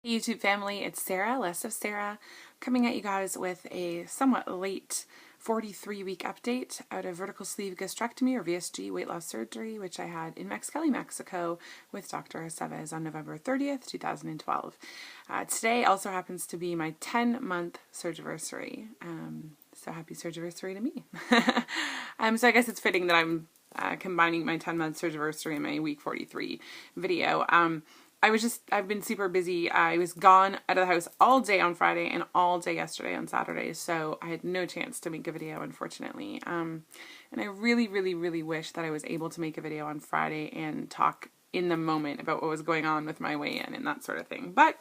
Hey YouTube family, it's Sarah, Less of Sarah, coming at you guys with a somewhat late 43-week update out of vertical sleeve gastrectomy or VSG weight loss surgery, which I had in Mexicali, Mexico with Dr. Aceves on November 30th, 2012. Today also happens to be my 10-month Surgiversary, so happy Surgiversary to me. So I guess it's fitting that I'm combining my 10-month Surgiversary and my week 43 video. I've been super busy. I was gone out of the house all day on Friday and all day yesterday on Saturday, so I had no chance to make a video, unfortunately. And I really, really, really wish that I was able to make a video on Friday and talk in the moment about what was going on with my weigh-in and that sort of thing, but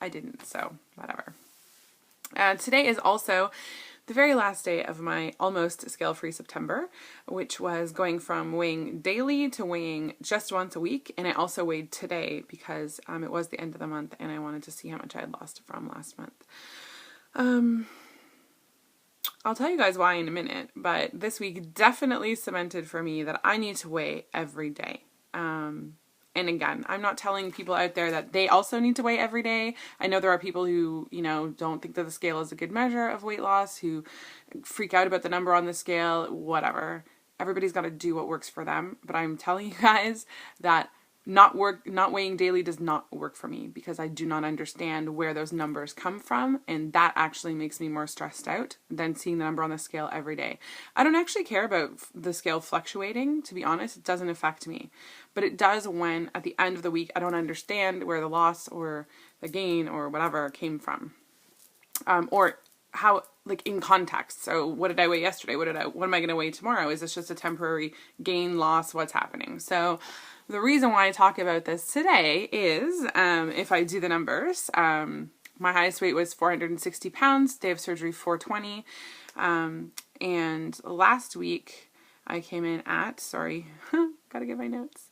I didn't, so whatever. Today is also the very last day of my almost scale-free September, which was going from weighing daily to weighing just once a week. And I also weighed today because it was the end of the month and I wanted to see how much I had lost from last month. I'll tell you guys why in a minute, but this week definitely cemented for me that I need to weigh every day. And again, I'm not telling people out there that they also need to weigh every day. I know there are people who, don't think that the scale is a good measure of weight loss, who freak out about the number on the scale, whatever. Everybody's got to do what works for them. But I'm telling you guys that not weighing daily does not work for me because I do not understand where those numbers come from, and that actually makes me more stressed out than seeing the number on the scale every day. I don't actually care about the scale fluctuating, to be honest. It doesn't affect me, but it does when at the end of the week I don't understand where the loss or the gain or whatever came from, or how, like, in context. So what did I weigh yesterday? What am I going to weigh tomorrow? Is this just a temporary gain, loss? What's happening? So the reason why I talk about this today is, if I do the numbers, my highest weight was 460 pounds, day of surgery 420, and last week I came in at, gotta get my notes,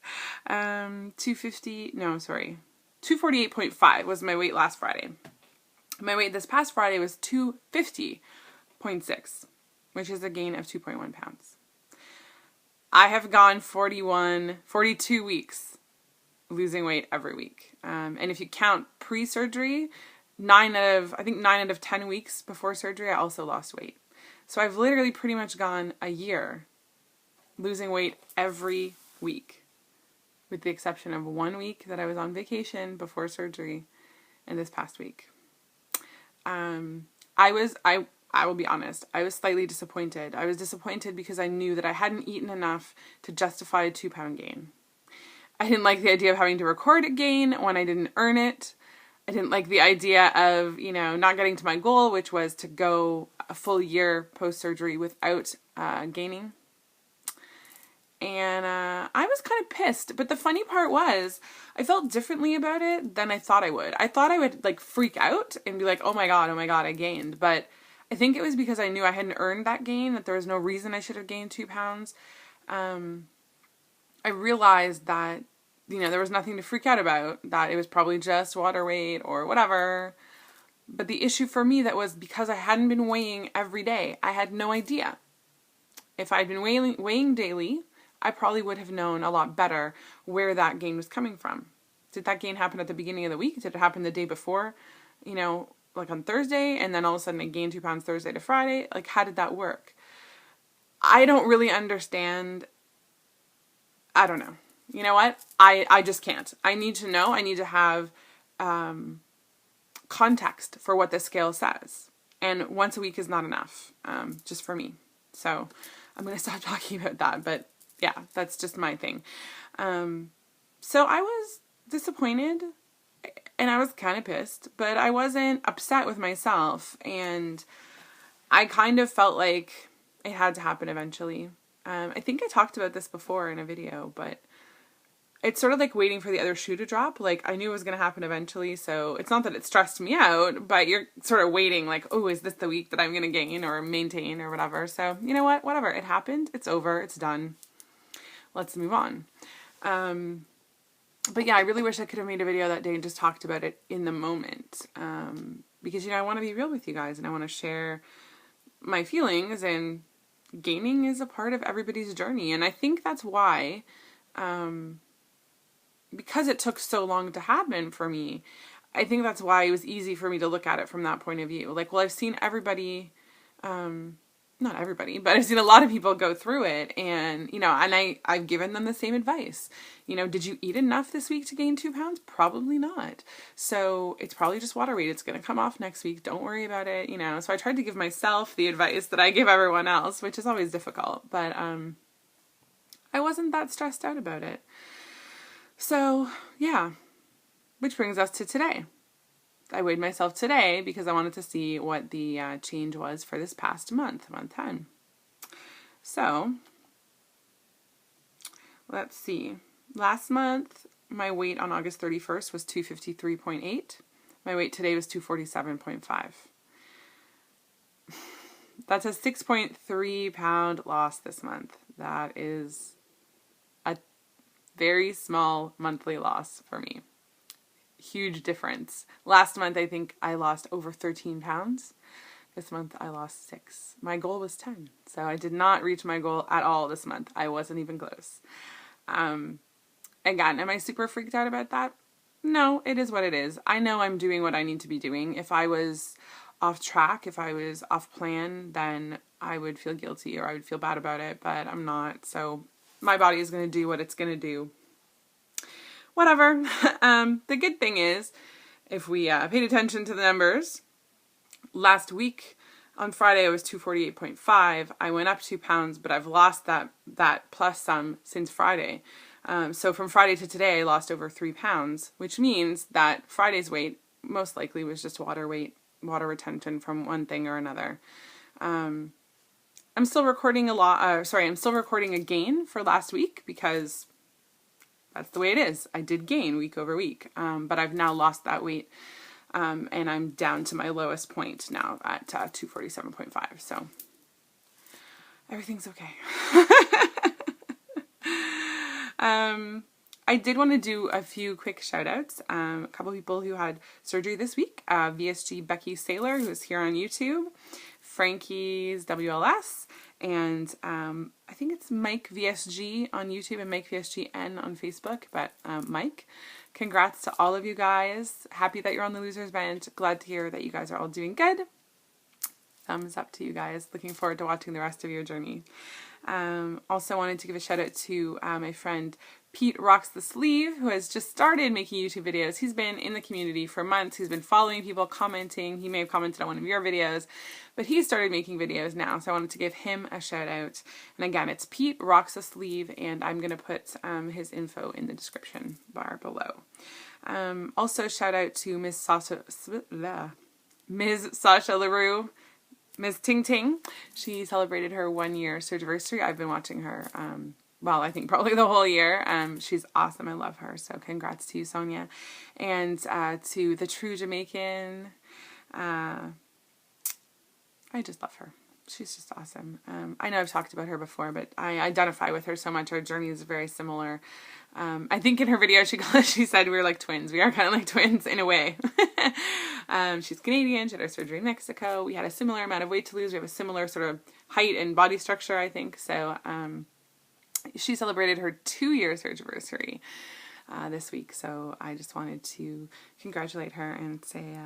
248.5 was my weight last Friday. My weight this past Friday was 250.6, which is a gain of 2.1 pounds. I have gone 42 weeks losing weight every week. And if you count pre-surgery, 9 out of 10 weeks before surgery, I also lost weight. So I've literally pretty much gone a year losing weight every week, with the exception of 1 week that I was on vacation before surgery and this past week. I will be honest, I was slightly disappointed. I was disappointed because I knew that I hadn't eaten enough to justify a 2-pound gain. I didn't like the idea of having to record a gain when I didn't earn it. I didn't like the idea of, not getting to my goal, which was to go a full year post-surgery without gaining. And I was kind of pissed. But the funny part was, I felt differently about it than I thought I would. I thought I would, freak out and be like, oh my God, I gained. But I think it was because I knew I hadn't earned that gain, that there was no reason I should have gained 2 pounds. I realized that, there was nothing to freak out about, that it was probably just water weight or whatever. But the issue for me, that was because I hadn't been weighing every day. I had no idea. If I'd been weighing daily, I probably would have known a lot better where that gain was coming from. Did that gain happen at the beginning of the week? Did it happen the day before, on Thursday, and then all of a sudden I gained 2 pounds Thursday to Friday? How did that work? I don't really understand. I don't know. You know what? I just can't. I need to know. I need to have context for what the scale says. And once a week is not enough, just for me. So I'm going to stop talking about that. But yeah, that's just my thing. So I was disappointed. And I was kind of pissed, but I wasn't upset with myself, and I kind of felt like it had to happen eventually. I think I talked about this before in a video, but it's sort of like waiting for the other shoe to drop. I knew it was going to happen eventually, so it's not that it stressed me out, but you're sort of waiting, oh, is this the week that I'm going to gain or maintain or whatever? So, you know what? Whatever. It happened. It's over. It's done. Let's move on. But yeah, I really wish I could have made a video that day and just talked about it in the moment. Because, I want to be real with you guys and I want to share my feelings, and gaining is a part of everybody's journey. And I think that's why, because it took so long to happen for me, I think that's why it was easy for me to look at it from that point of view. Like, well, I've seen everybody, not everybody, but I've seen a lot of people go through it, and, you know, and I've given them the same advice. You know, did you eat enough this week to gain 2 pounds? Probably not. So it's probably just water weight. It's going to come off next week. Don't worry about it, you know. So I tried to give myself the advice that I give everyone else, which is always difficult, but I wasn't that stressed out about it. So, yeah, which brings us to today. I weighed myself today because I wanted to see what the change was for this past month, month 10. So, let's see. Last month, my weight on August 31st was 253.8. My weight today was 247.5. That's a 6.3 pound loss this month. That is a very small monthly loss for me. Huge difference. Last month, I think I lost over 13 pounds. This month, I lost 6. My goal was 10. So I did not reach my goal at all this month. I wasn't even close. Again, am I super freaked out about that? No, it is what it is. I know I'm doing what I need to be doing. If I was off track, if I was off plan, then I would feel guilty or I would feel bad about it, but I'm not. So my body is going to do what it's going to do. Whatever. The good thing is, if we paid attention to the numbers, last week on Friday I was 248.5. I went up 2 pounds, but I've lost that plus some since Friday. So from Friday to today, I lost over 3 pounds, which means that Friday's weight most likely was just water weight, water retention from one thing or another. I'm still recording I'm still recording a gain for last week because that's the way it is. I did gain week over week, but I've now lost that weight, and I'm down to my lowest point now at 247.5. So everything's okay. I did want to do a few quick shout outs. A couple people who had surgery this week. VSG Becky Saylor, who is here on YouTube. Frankie's WLS. And I think it's Mike VSG on YouTube and Mike VSGN on Facebook. But Mike, congrats to all of you guys. Happy that you're on the Losers Bench. Glad to hear that you guys are all doing good. Thumbs up to you guys. Looking forward to watching the rest of your journey. Also wanted to give a shout out to my friend Pete Rocks the Sleeve, who has just started making YouTube videos. He's been in the community for months. He's been following people, commenting. He may have commented on one of your videos, but he started making videos now, so I wanted to give him a shout out. And again, it's Pete Rocks the Sleeve, and I'm going to put his info in the description bar below. Also, shout out to Ms. Sasha LaRue. Ms. Ting Ting, she celebrated her 1-year Surgiversary. I've been watching her, well, I think probably the whole year. She's awesome. I love her. So congrats to you, Sonia. And to the True Jamaican, I just love her. She's just awesome. I know I've talked about her before, but I identify with her so much. Our journey is very similar. I think in her video she said we were like twins. We are kind of like twins in a way. She's Canadian. She had her surgery in Mexico. We had a similar amount of weight to lose. We have a similar sort of height and body structure, I think. So she celebrated her 2-year Surgiversary this week. So I just wanted to congratulate her and say,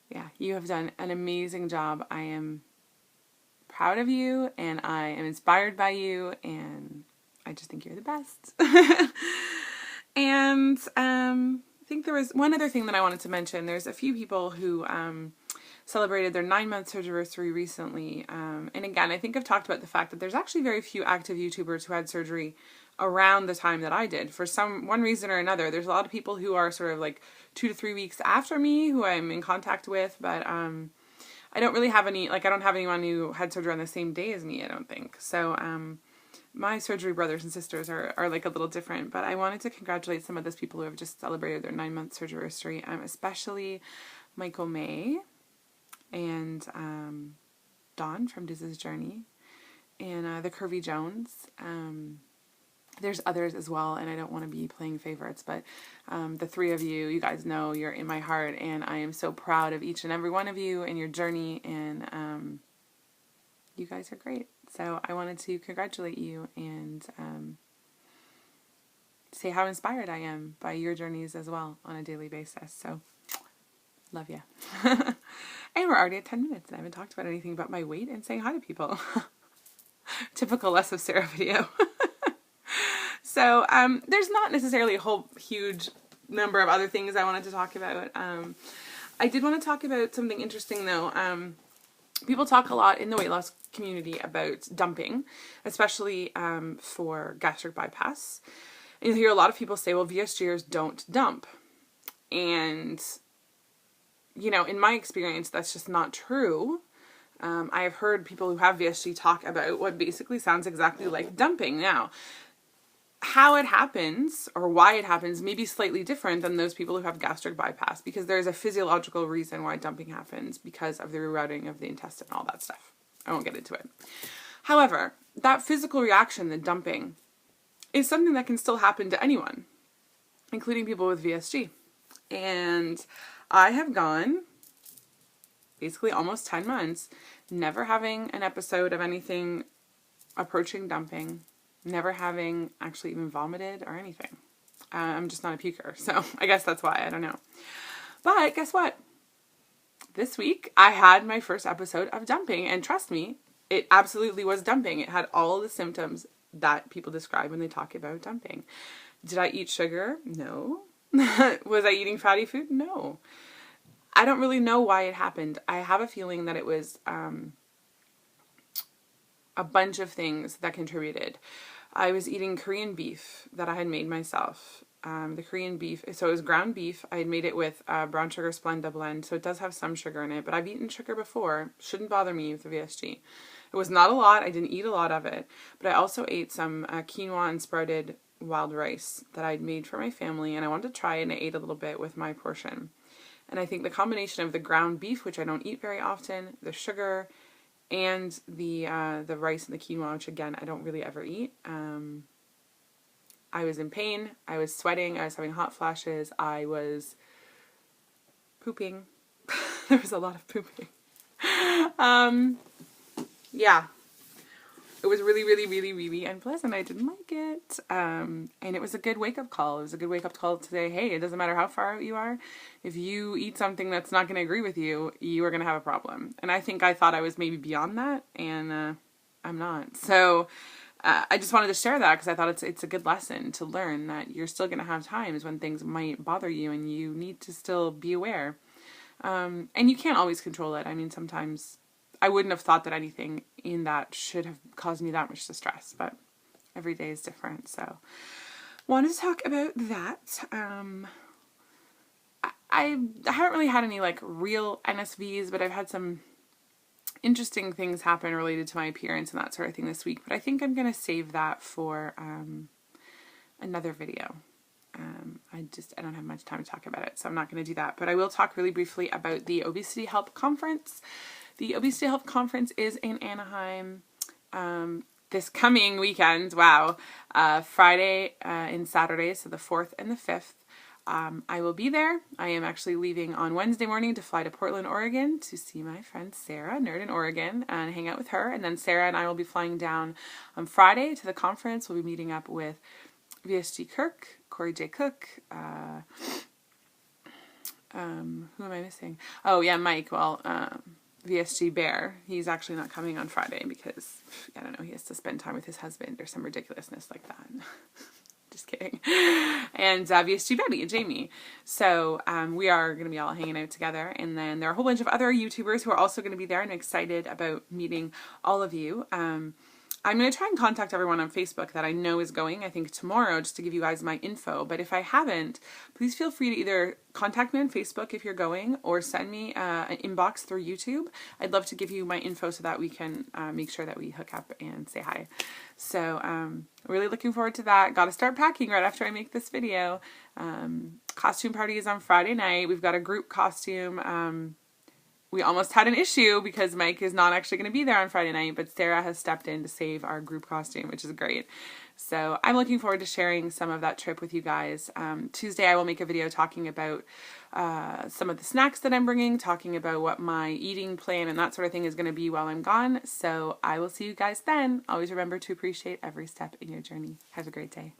yeah, you have done an amazing job. I am proud of you, and I am inspired by you, and I just think you're the best. And I think there was one other thing that I wanted to mention. There's a few people who celebrated their 9-month Surgiversary recently. And again, I think I've talked about the fact that there's actually very few active YouTubers who had surgery around the time that I did. For one reason or another, there's a lot of people who are sort of like 2 to 3 weeks after me who I'm in contact with, but I don't really have any, like I don't have anyone who had surgery on the same day as me, I don't think. So my surgery brothers and sisters are like a little different, but I wanted to congratulate some of those people who have just celebrated their 9-month Surgiversary, especially Michael May and Dawn from Diz's Journey and the Curvy Jones. There's others as well, and I don't want to be playing favorites, but the 3 of you, you guys know you're in my heart, and I am so proud of each and every one of you and your journey, and you guys are great. So I wanted to congratulate you, and say how inspired I am by your journeys as well on a daily basis. So, love ya. And we're already at 10 minutes and I haven't talked about anything but my weight and saying hi to people. Typical Less of Sarah video. So, there's not necessarily a whole huge number of other things I wanted to talk about. I did want to talk about something interesting though. People talk a lot in the weight loss community about dumping, especially for gastric bypass. And you hear a lot of people say, well, VSGers don't dump. And, you know, in my experience, that's just not true. I have heard people who have VSG talk about what basically sounds exactly like dumping. Now, how it happens or why it happens may be slightly different than those people who have gastric bypass, because there's a physiological reason why dumping happens because of the rerouting of the intestine and all that stuff. I won't get into it. However, that physical reaction, the dumping, is something that can still happen to anyone, including people with VSG. And I have gone basically almost 10 months never having an episode of anything approaching dumping, never having actually even vomited or anything. I'm just not a puker, so I guess that's why, I don't know. But guess what? This week I had my first episode of dumping, and trust me, it absolutely was dumping. It had all the symptoms that people describe when they talk about dumping. Did I eat sugar? No. Was I eating fatty food? No. I don't really know why it happened. I have a feeling that it was a bunch of things that contributed. I was eating Korean beef that I had made myself. The Korean beef, so it was ground beef. I had made it with brown sugar Splenda blend, so it does have some sugar in it, but I've eaten sugar before. Shouldn't bother me with the VSG. It was not a lot. I didn't eat a lot of it, but I also ate some quinoa and sprouted wild rice that I'd made for my family, and I wanted to try it, and I ate a little bit with my portion. And I think the combination of the ground beef, which I don't eat very often, the sugar, and the rice and the quinoa, which again, I don't really ever eat. I was in pain. I was sweating. I was having hot flashes. I was pooping. There was a lot of pooping. Yeah. It was really, really, really, really unpleasant. I didn't like it. And it was a good wake-up call. It was a good wake-up call to say, hey, it doesn't matter how far out you are. If you eat something that's not going to agree with you, you are going to have a problem. And I think I thought I was maybe beyond that, and I'm not. So I just wanted to share that because I thought it's a good lesson to learn that you're still going to have times when things might bother you and you need to still be aware. And you can't always control it. I mean, sometimes I wouldn't have thought that anything in that should have caused me that much distress, but every day is different. So wanted to talk about that. I haven't really had any like real NSVs, but I've had some interesting things happen related to my appearance and that sort of thing this week, but I think I'm going to save that for another video. I don't have much time to talk about it, so I'm not going to do that, but I will talk really briefly about the Obesity Help Conference. The Obesity Help Conference is in Anaheim this coming weekend. Wow. Friday and Saturday, so the 4th and the 5th. I will be there. I am actually leaving on Wednesday morning to fly to Portland, Oregon to see my friend Sarah, Nerd in Oregon, and hang out with her. And then Sarah and I will be flying down on Friday to the conference. We'll be meeting up with VSG Kirk, Corey J. Cook, who am I missing? Oh yeah, Mike. Well, VSG Bear. He's actually not coming on Friday because, I don't know, he has to spend time with his husband or some ridiculousness like that. Just kidding. And VSG Betty and Jamie. So we are going to be all hanging out together. And then there are a whole bunch of other YouTubers who are also going to be there. And I'm excited about meeting all of you. I'm going to try and contact everyone on Facebook that I know is going, I think tomorrow, just to give you guys my info. But if I haven't, please feel free to either contact me on Facebook if you're going, or send me an inbox through YouTube. I'd love to give you my info so that we can make sure that we hook up and say hi. So really looking forward to that. Got to start packing right after I make this video. Costume party is on Friday night. We've got a group costume. We almost had an issue because Mike is not actually going to be there on Friday night, but Sarah has stepped in to save our group costume, which is great. So I'm looking forward to sharing some of that trip with you guys. Tuesday I will make a video talking about some of the snacks that I'm bringing, talking about what my eating plan and that sort of thing is going to be while I'm gone. So I will see you guys then. Always remember to appreciate every step in your journey. Have a great day.